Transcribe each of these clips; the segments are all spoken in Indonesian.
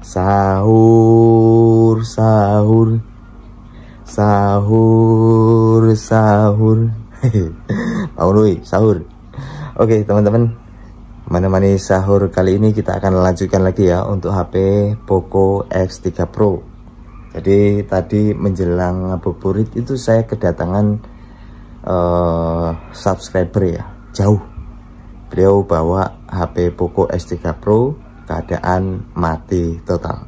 Sahur, sahur, sahur, sahur. Sahur. Oke teman-teman, menemani sahur kali ini kita akan lanjutkan lagi ya untuk HP Poco X3 Pro. Jadi tadi menjelang ngabuburit itu saya kedatangan subscriber ya, jauh. Beliau bawa HP Poco X3 Pro, keadaan mati total.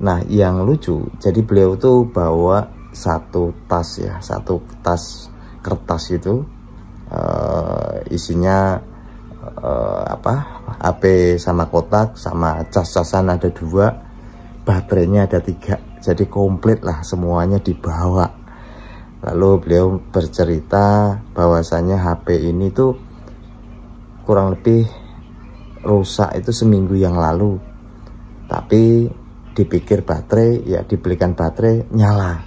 Nah yang lucu, jadi beliau tuh bawa satu tas kertas itu, isinya HP sama kotak sama cas-casan ada 2, baterainya ada 3, jadi komplit lah semuanya dibawa. Lalu beliau bercerita bahwasanya HP ini tuh kurang lebih rusak itu seminggu yang lalu, tapi dipikir baterai, ya dibelikan baterai, nyala.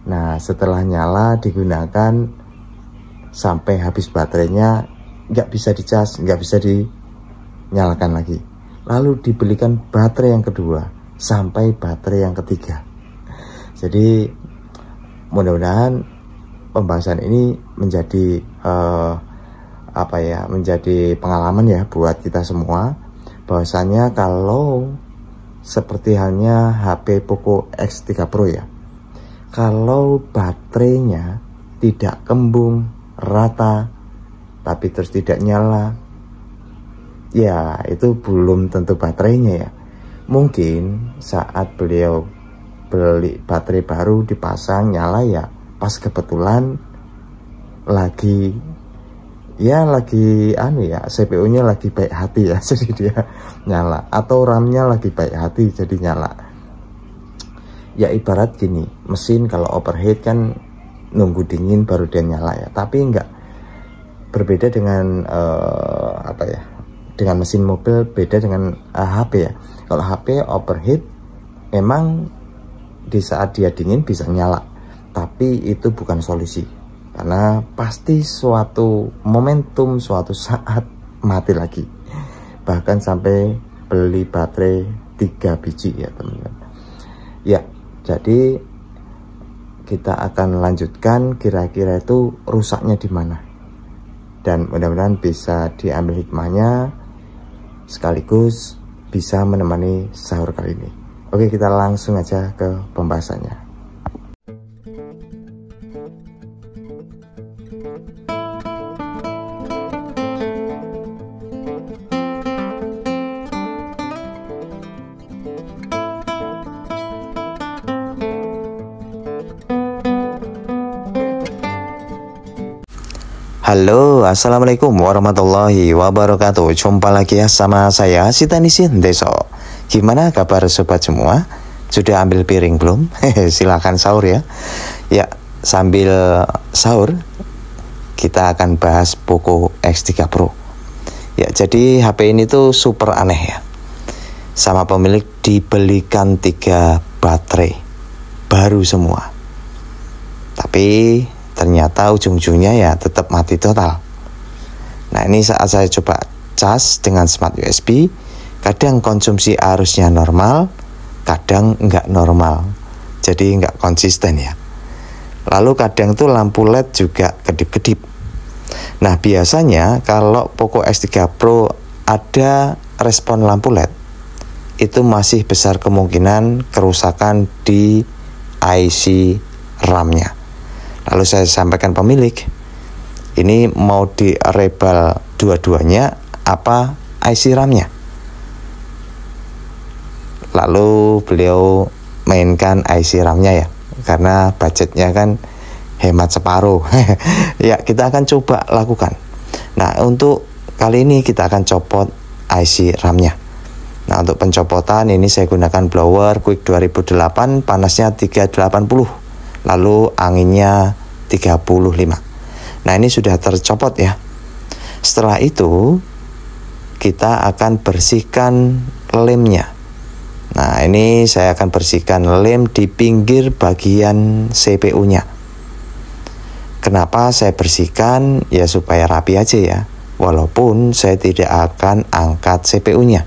Nah setelah nyala digunakan sampai habis baterainya, nggak bisa dicas, nggak bisa dinyalakan lagi. Lalu dibelikan baterai yang kedua sampai baterai yang ketiga. Jadi mudah-mudahan pembahasan ini menjadi menjadi pengalaman ya buat kita semua, bahwasanya kalau seperti halnya HP Poco X3 Pro ya, kalau baterainya tidak kembung rata tapi terus tidak nyala, ya itu belum tentu baterainya ya. Mungkin saat beliau beli baterai baru dipasang nyala ya pas kebetulan lagi CPU nya lagi baik hati ya, jadi dia nyala, atau RAM nya lagi baik hati jadi nyala. Ya ibarat gini, mesin kalau overheat kan nunggu dingin baru dia nyala ya, tapi enggak, berbeda dengan dengan mesin mobil, beda dengan HP ya. Kalau HP overheat memang di saat dia dingin bisa nyala, tapi itu bukan solusi, karena pasti suatu momentum, suatu saat mati lagi. Bahkan sampai beli baterai 3 biji ya teman-teman. Ya, jadi kita akan lanjutkan kira-kira itu rusaknya di mana. Dan mudah-mudahan bisa diambil hikmahnya, sekaligus bisa menemani sahur kali ini. Oke, kita langsung aja ke pembahasannya. Halo, assalamualaikum warahmatullahi wabarakatuh. Jumpa lagi ya sama saya Sitanisin Deso. Gimana kabar sobat semua? Sudah ambil piring belum? Silahkan sahur ya. Ya, sambil sahur kita akan bahas Poco X3 Pro. Ya, jadi HP ini tuh super aneh ya. Sama pemilik dibelikan 3 baterai baru semua, tapi ternyata ujung-ujungnya ya tetap mati total. Nah ini saat saya coba cas dengan smart USB, kadang konsumsi arusnya normal, kadang nggak normal, jadi nggak konsisten ya. Lalu kadang tuh lampu LED juga kedip-kedip. Nah biasanya kalau Poco X3 Pro ada respon lampu LED, itu masih besar kemungkinan kerusakan di IC RAM-nya. Lalu saya sampaikan pemilik, ini mau di-rebel dua-duanya apa IC RAM-nya. Lalu beliau mainkan IC RAM-nya ya, karena budgetnya kan hemat separuh. Ya kita akan coba lakukan. Nah untuk kali ini kita akan copot IC RAM-nya. Nah untuk pencopotan ini saya gunakan blower Quick 2008, panasnya 380. Lalu anginnya 35. Nah ini sudah tercopot ya. Setelah itu kita akan bersihkan lemnya. Nah ini saya akan bersihkan lem di pinggir bagian CPU nya. Kenapa saya bersihkan? Ya supaya rapi aja ya, walaupun saya tidak akan angkat CPU nya.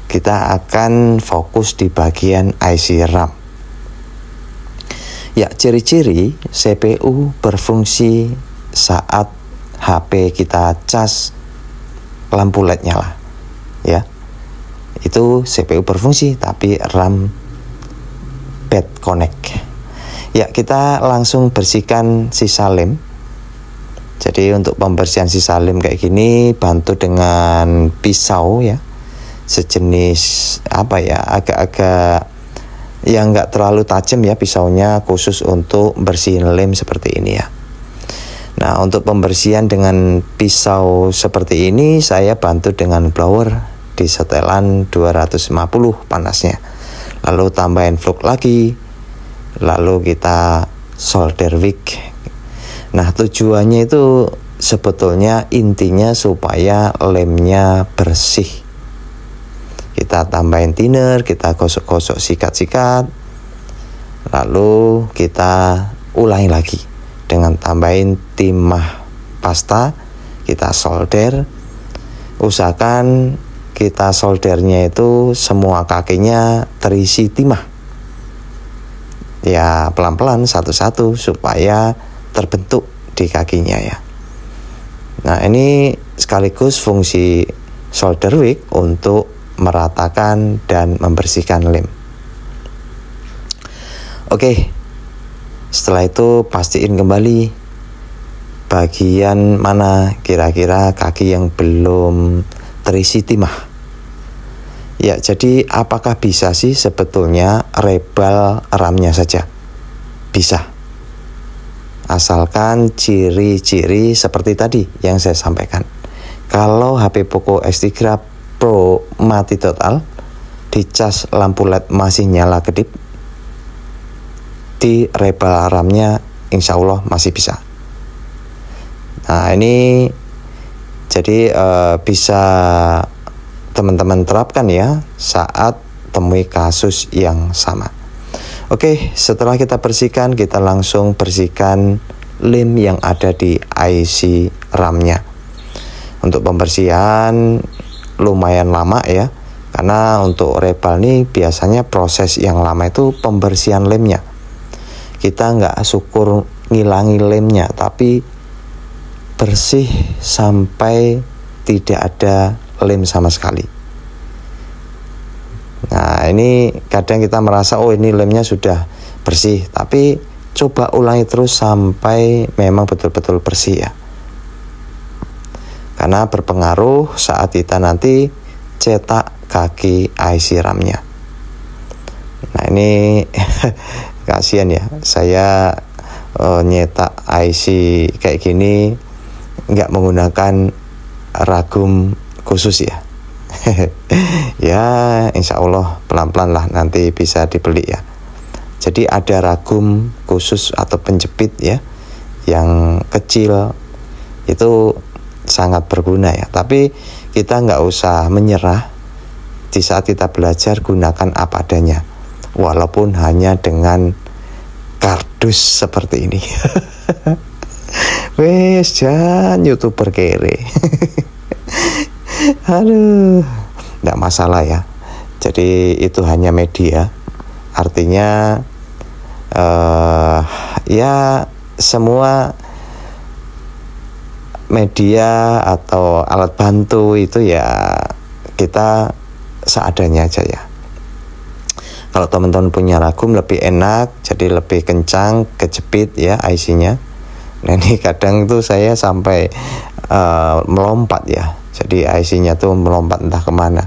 kita akan fokus di bagian IC RAM. Ya, ciri-ciri CPU berfungsi saat HP kita cas lampu LED nyala. Ya. Itu CPU berfungsi tapi RAM bad connect. Ya, kita langsung bersihkan sisa lem. Jadi untuk pembersihan sisa lem kayak gini bantu dengan pisau ya. Sejenis apa ya, agak-agak yang nggak terlalu tajam ya pisaunya, khusus untuk bersihin lem seperti ini ya. Nah, untuk pembersihan dengan pisau seperti ini saya bantu dengan blower di setelan 250 panasnya. Lalu tambahin flux lagi. Lalu kita solder wick. Nah, tujuannya itu sebetulnya intinya supaya lemnya bersih. Kita tambahin thinner, kita gosok-gosok sikat-sikat. Lalu kita ulangi lagi dengan tambahin timah pasta. Kita solder. Usahakan kita soldernya itu semua kakinya terisi timah. Ya, pelan-pelan satu-satu supaya terbentuk di kakinya ya. Nah, ini sekaligus fungsi solder wick untuk meratakan dan membersihkan lem. Oke, setelah itu pastiin kembali bagian mana kira-kira kaki yang belum terisi timah. Ya, jadi apakah bisa sih sebetulnya rebal RAM-nya saja? Bisa. Asalkan ciri-ciri seperti tadi yang saya sampaikan. Kalau HP Poco X3 Pro mati total, dicas lampu LED masih nyala kedip, di rebal RAM-nya insya Allah masih bisa. Nah, ini jadi bisa teman-teman terapkan ya saat temui kasus yang sama. Oke, setelah kita bersihkan, kita langsung bersihkan lem yang ada di IC RAM-nya. Untuk pembersihan lumayan lama ya, karena untuk rebal nih biasanya proses yang lama itu pembersihan lemnya. Kita nggak syukur ngilangi lemnya, tapi bersih sampai tidak ada lem sama sekali. Nah, ini kadang kita merasa oh ini lemnya sudah bersih, tapi coba ulangi terus sampai memang betul-betul bersih ya. Karena berpengaruh saat kita nanti cetak kaki IC RAM-nya. Nah, ini kasihan ya, saya nyetak IC kayak gini nggak menggunakan ragum khusus ya. Ya, insya Allah pelan-pelan lah nanti bisa dibeli ya. Jadi ada ragum khusus atau penjepit ya, yang kecil itu sangat berguna ya. Tapi kita nggak usah menyerah. Di saat kita belajar, gunakan apa adanya, walaupun hanya dengan kardus seperti ini. Wes, jangan YouTuber kere. Aduh, nggak masalah ya. Jadi itu hanya media. Artinya ya semua media atau alat bantu itu ya kita seadanya aja ya. Kalau teman-teman punya ragum lebih enak, jadi lebih kencang kejepit ya IC-nya. Nah, ini kadang tuh saya sampai melompat ya. Jadi IC-nya tuh melompat entah kemana.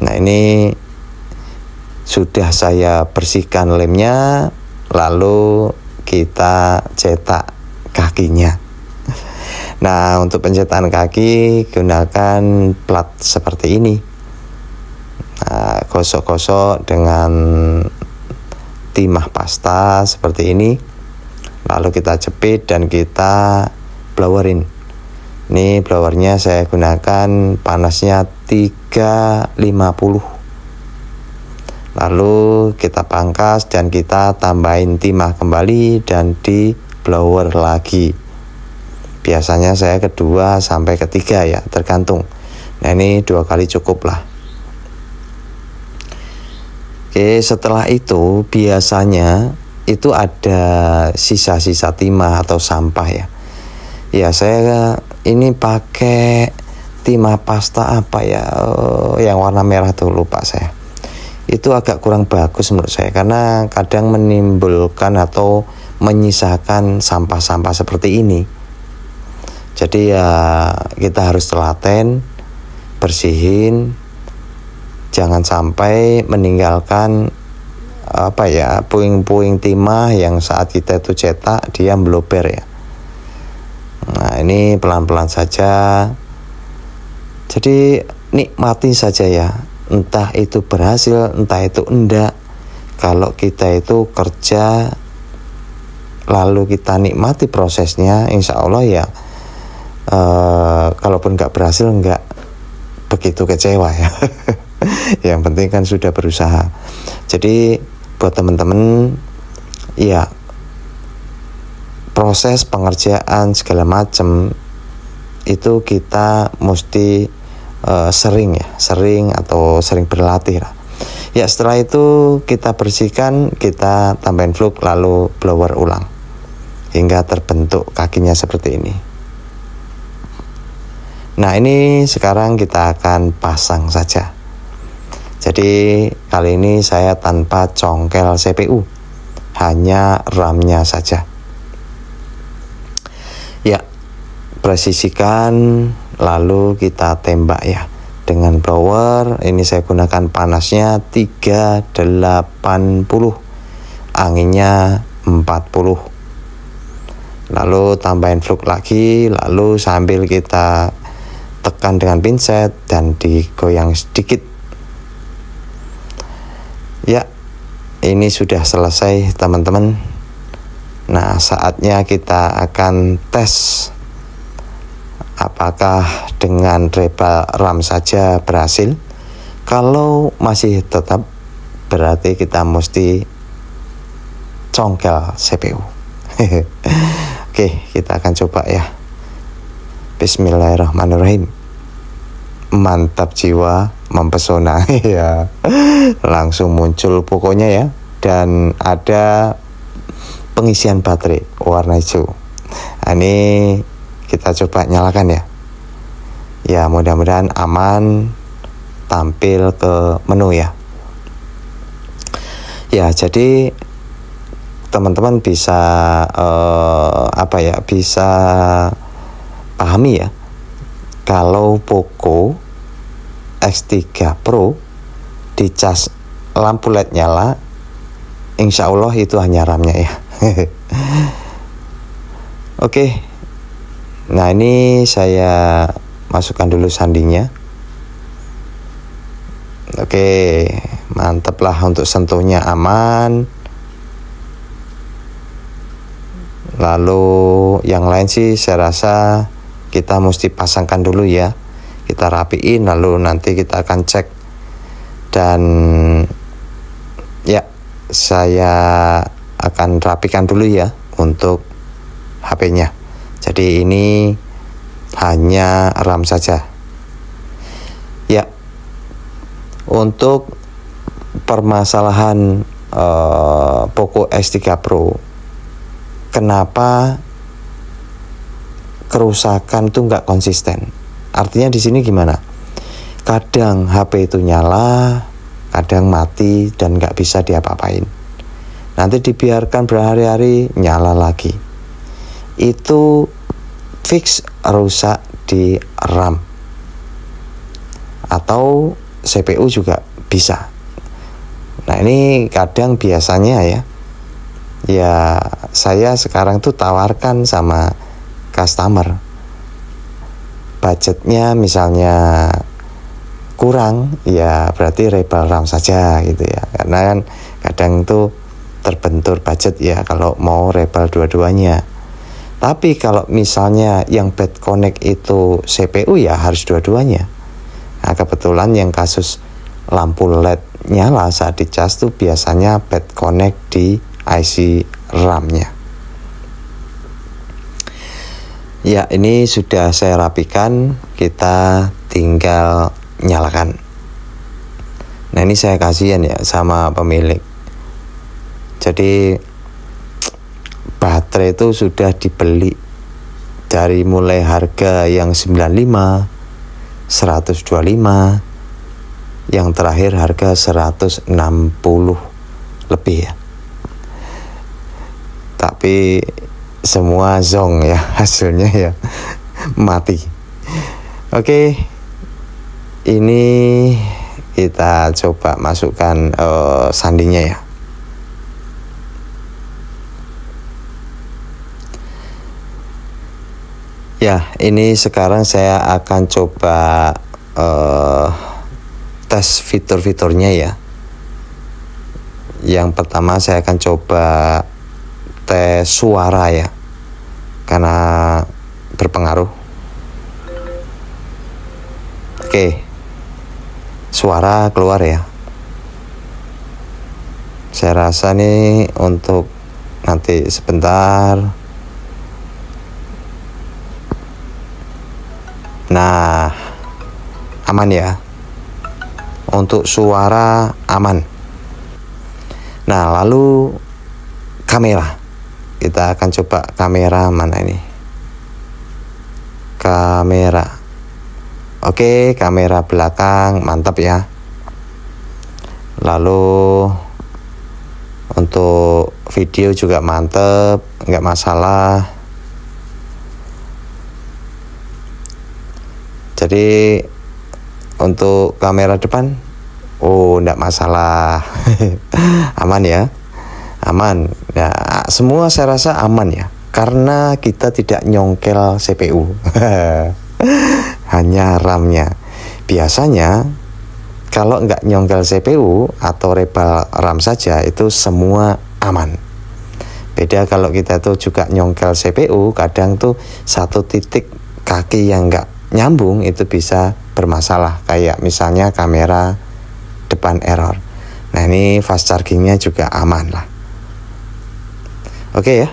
Nah, ini sudah saya bersihkan lemnya, lalu kita cetak kakinya. Nah, untuk pencetakan kaki gunakan plat seperti ini. Nah, gosok-gosok dengan timah pasta seperti ini. Lalu kita jepit dan kita blowerin. Ini blowernya saya gunakan panasnya 350. Lalu kita pangkas dan kita tambahin timah kembali dan di blower lagi. Biasanya saya kedua sampai ketiga ya, tergantung. Nah, ini 2 kali cukup lah. Oke, setelah itu biasanya itu ada sisa-sisa timah atau sampah ya. Ya, saya ini pakai timah pasta apa ya, yang warna merah tuh, lupa saya. Itu agak kurang bagus menurut saya, karena kadang menimbulkan atau menyisakan sampah-sampah seperti ini. Jadi ya kita harus telaten, bersihin, jangan sampai meninggalkan puing-puing timah yang saat kita itu cetak dia meluber ya. Nah, ini pelan-pelan saja. Jadi nikmati saja ya, entah itu berhasil, entah itu enggak. Kalau kita itu kerja lalu kita nikmati prosesnya, insya Allah ya, kalaupun nggak berhasil nggak begitu kecewa ya. Yang penting kan sudah berusaha. Jadi buat teman-teman ya, proses pengerjaan segala macam itu kita mesti sering berlatih lah. Ya, setelah itu kita bersihkan, kita tambahin fluk, lalu blower ulang hingga terbentuk kakinya seperti ini. Nah, ini sekarang kita akan pasang saja. Jadi kali ini saya tanpa congkel CPU, hanya RAM-nya saja. Ya, presisikan, lalu kita tembak ya dengan blower. Ini saya gunakan panasnya 380, anginnya 40. Lalu tambahin fluk lagi, lalu sambil kita tekan dengan pinset dan digoyang sedikit. Ya, ini sudah selesai teman-teman. Nah, saatnya kita akan tes apakah dengan rebel RAM saja berhasil. Kalau masih tetap, berarti kita mesti congkel CPU. Oke, kita akan coba ya. Bismillahirrahmanirrahim. Mantap jiwa, mempesona. Ya, langsung muncul pokoknya ya. Dan ada pengisian baterai warna hijau. Nah, ini kita coba nyalakan ya. Ya, mudah-mudahan aman. Tampil ke menu ya. Ya, jadi teman-teman bisa bisa pahami ya. Kalau Poco X3 Pro dicas lampu LED nyala, insya Allah itu hanya RAM-nya ya. Oke. Nah, ini saya masukkan dulu sandinya. Oke, mantap lah, untuk sentuhnya aman. Lalu yang lain sih saya rasa kita mesti pasangkan dulu ya. Kita rapiin, lalu nanti kita akan cek. Dan ya, saya akan rapikan dulu ya untuk HP-nya. Jadi ini hanya RAM saja. Ya, untuk permasalahan Poco X3 Pro, kenapa kerusakan itu nggak konsisten? Artinya di sini gimana? Kadang HP itu nyala, kadang mati dan nggak bisa diapa-apain. Nanti dibiarkan berhari-hari nyala lagi. Itu fix rusak di RAM atau CPU juga bisa. Nah, ini kadang biasanya ya saya sekarang tuh tawarkan sama customer, budgetnya misalnya kurang, ya berarti rebel RAM saja gitu ya. Karena kan kadang tuh terbentur budget ya kalau mau rebel dua-duanya. Tapi kalau misalnya yang bad connect itu CPU, ya harus dua-duanya. Nah, kebetulan yang kasus lampu LED nyala saat dicas tuh biasanya bad connect di IC RAM-nya. Ya, ini sudah saya rapikan. Kita tinggal nyalakan. Nah ini saya kasihan ya sama pemilik. Jadi baterai itu sudah dibeli dari mulai harga yang 95, 125, yang terakhir harga 160 lebih ya. Tapi semua zong ya hasilnya ya, mati. Oke, ini kita coba masukkan sandinya ya. Ya, ini sekarang saya akan coba tes fitur-fiturnya ya. Yang pertama saya akan coba tes suara ya, karena berpengaruh. Oke, suara keluar ya. Saya rasa nih untuk nanti sebentar. Nah, aman ya. Untuk suara aman. Nah, lalu kamera. Kita akan coba kamera mana ini? Kamera. Oke, kamera belakang mantap ya. Lalu untuk video juga mantap, nggak masalah. Jadi untuk kamera depan, nggak masalah. Aman ya. Aman. Nah, semua saya rasa aman ya, karena kita tidak nyongkel CPU. Hanya RAM-nya. Biasanya kalau nggak nyongkel CPU atau rebal RAM saja itu semua aman. Beda kalau kita tuh juga nyongkel CPU, kadang tuh satu titik kaki yang nggak nyambung itu bisa bermasalah. Kayak misalnya kamera depan error. Nah ini fast chargingnya juga aman lah. Oke ya,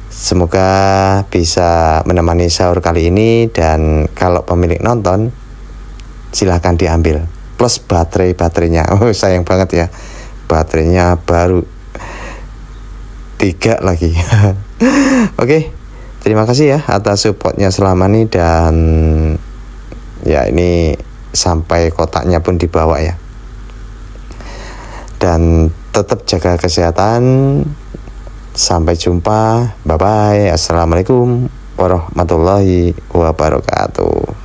semoga bisa menemani sahur kali ini. Dan kalau pemilik nonton silahkan diambil, plus baterainya. Sayang banget ya, baterainya baru 3 lagi. Oke, terima kasih ya atas supportnya selama ini. Dan ya ini sampai kotaknya pun dibawa ya. Dan tetap jaga kesehatan. Sampai jumpa. Bye bye. Assalamualaikum warahmatullahi wabarakatuh.